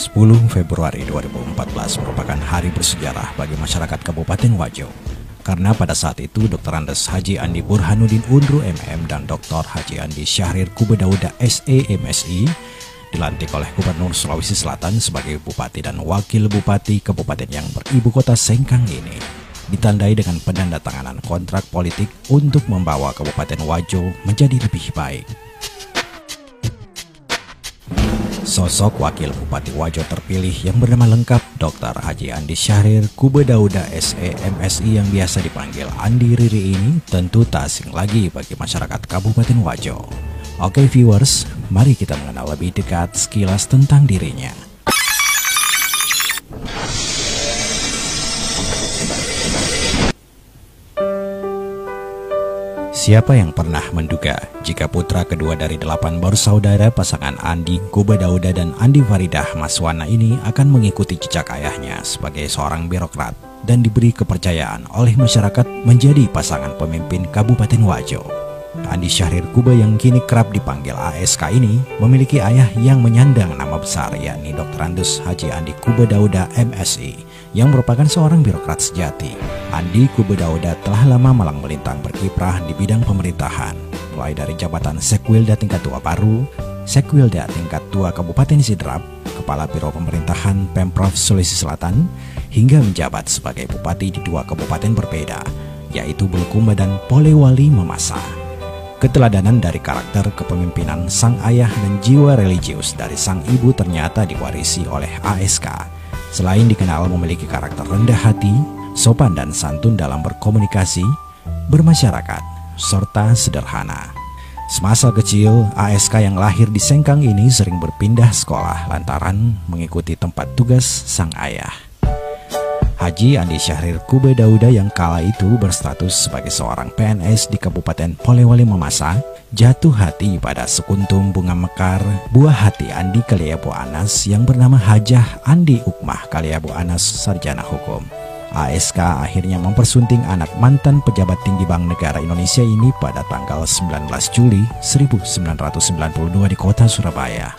10 Februari 2014 merupakan hari bersejarah bagi masyarakat Kabupaten Wajo. Karena pada saat itu Dr. Andes Haji Andi Burhanuddin Undru MM dan Dr. Haji Andi Syahrir Kubedauda SE MSI dilantik oleh Gubernur Sulawesi Selatan sebagai Bupati dan Wakil Bupati Kabupaten yang beribu kota Sengkang ini. Ditandai dengan penandatanganan kontrak politik untuk membawa Kabupaten Wajo menjadi lebih baik. Sosok Wakil Bupati Wajo terpilih yang bernama lengkap Dr. Haji Andi Syahrir Kubedauda SE MSI yang biasa dipanggil Andi Riri ini tentu tak asing lagi bagi masyarakat Kabupaten Wajo. Oke viewers, mari kita mengenal lebih dekat sekilas tentang dirinya. Siapa yang pernah menduga jika putra kedua dari 8 bersaudara pasangan Andi Kubedauda dan Andi Faridah Maswana ini akan mengikuti jejak ayahnya sebagai seorang birokrat dan diberi kepercayaan oleh masyarakat menjadi pasangan pemimpin Kabupaten Wajo. Andi Syahrir Kube yang kini kerap dipanggil ASK ini memiliki ayah yang menyandang nama besar yakni Dr. Andes Haji Andi Kubedauda MSI yang merupakan seorang birokrat sejati. Andi Kubedauda telah lama malang melintang berkiprah di bidang pemerintahan, mulai dari jabatan Sekwilda tingkat 2 Paru, Sekwilda tingkat 2 Kabupaten Sidrap, Kepala Biro Pemerintahan Pemprov Sulawesi Selatan, hingga menjabat sebagai bupati di 2 kabupaten berbeda, yaitu Bulukumba dan Polewali Mamasa. Keteladanan dari karakter kepemimpinan sang ayah dan jiwa religius dari sang ibu ternyata diwarisi oleh ASK. Selain dikenal memiliki karakter rendah hati, sopan dan santun dalam berkomunikasi, bermasyarakat, serta sederhana. Semasa kecil, ASK yang lahir di Sengkang ini sering berpindah sekolah lantaran mengikuti tempat tugas sang ayah. Haji Andi Syahrir Kubedauda yang kala itu berstatus sebagai seorang PNS di Kabupaten Polewali Mamasa jatuh hati pada sekuntum bunga mekar buah hati Andi Kaliabo Anas yang bernama Hajah Andi Ukmah Kaliabo Anas Sarjana Hukum. ASK akhirnya mempersunting anak mantan pejabat tinggi Bank Negara Indonesia ini pada tanggal 19 Juli 1992 di kota Surabaya.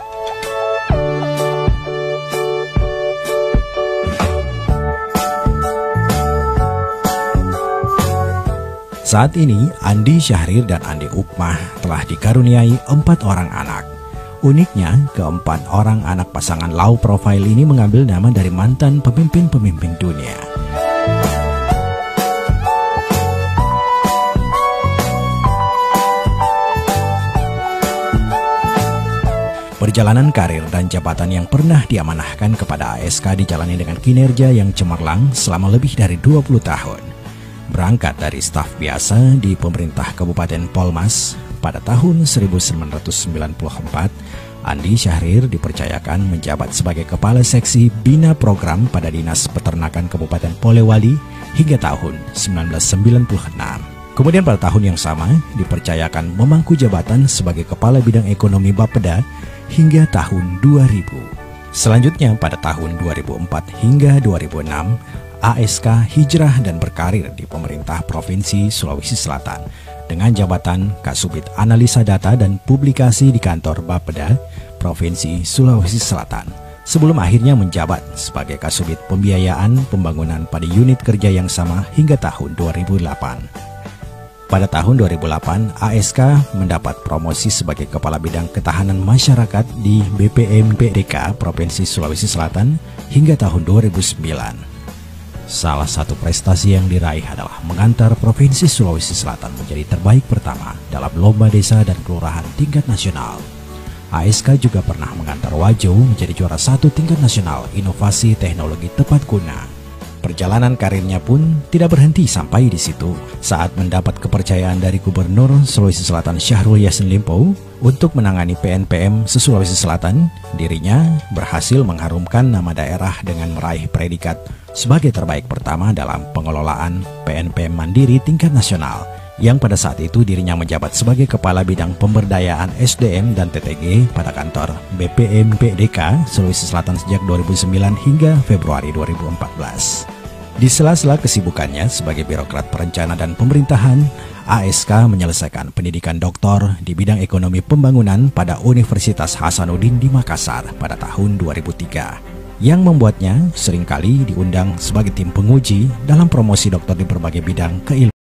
Saat ini, Andi Syahrir dan Andi Ukmah telah dikaruniai 4 orang anak. Uniknya, keempat orang anak pasangan low profile ini mengambil nama dari mantan pemimpin-pemimpin dunia. Perjalanan karir dan jabatan yang pernah diamanahkan kepada ASK dijalani dengan kinerja yang cemerlang selama lebih dari 20 tahun. Berangkat dari staf biasa di pemerintah Kabupaten Polmas, pada tahun 1994, Andi Syahrir dipercayakan menjabat sebagai Kepala Seksi Bina Program pada Dinas Peternakan Kabupaten Polewali hingga tahun 1996. Kemudian pada tahun yang sama, dipercayakan memangku jabatan sebagai Kepala Bidang Ekonomi Bapeda hingga tahun 2000. Selanjutnya pada tahun 2004 hingga 2006, ASK hijrah dan berkarir di pemerintah Provinsi Sulawesi Selatan dengan jabatan Kasubit Analisa Data dan Publikasi di kantor Bapeda Provinsi Sulawesi Selatan sebelum akhirnya menjabat sebagai Kasubit Pembiayaan Pembangunan pada unit kerja yang sama hingga tahun 2008. Pada tahun 2008, ASK mendapat promosi sebagai Kepala Bidang Ketahanan Masyarakat di BPMPDK Provinsi Sulawesi Selatan hingga tahun 2009. Salah satu prestasi yang diraih adalah mengantar Provinsi Sulawesi Selatan menjadi terbaik pertama dalam Lomba Desa dan Kelurahan tingkat nasional. ASK juga pernah mengantar Wajo menjadi juara 1 tingkat nasional Inovasi Teknologi Tepat Guna. Perjalanan karirnya pun tidak berhenti sampai di situ. Saat mendapat kepercayaan dari Gubernur Sulawesi Selatan Syahrul Yassin Limpo untuk menangani PNPM se-Sulawesi Selatan, dirinya berhasil mengharumkan nama daerah dengan meraih predikat sebagai terbaik pertama dalam pengelolaan PNPM Mandiri tingkat nasional, yang pada saat itu dirinya menjabat sebagai Kepala Bidang Pemberdayaan SDM dan TTG pada kantor BPMPDK Sulawesi Selatan sejak 2009 hingga Februari 2014. Di sela-sela kesibukannya sebagai birokrat perencana dan pemerintahan, ASK menyelesaikan pendidikan doktor di bidang ekonomi pembangunan pada Universitas Hasanuddin di Makassar pada tahun 2003. yang membuatnya seringkali diundang sebagai tim penguji dalam promosi dokter di berbagai bidang keilmuan.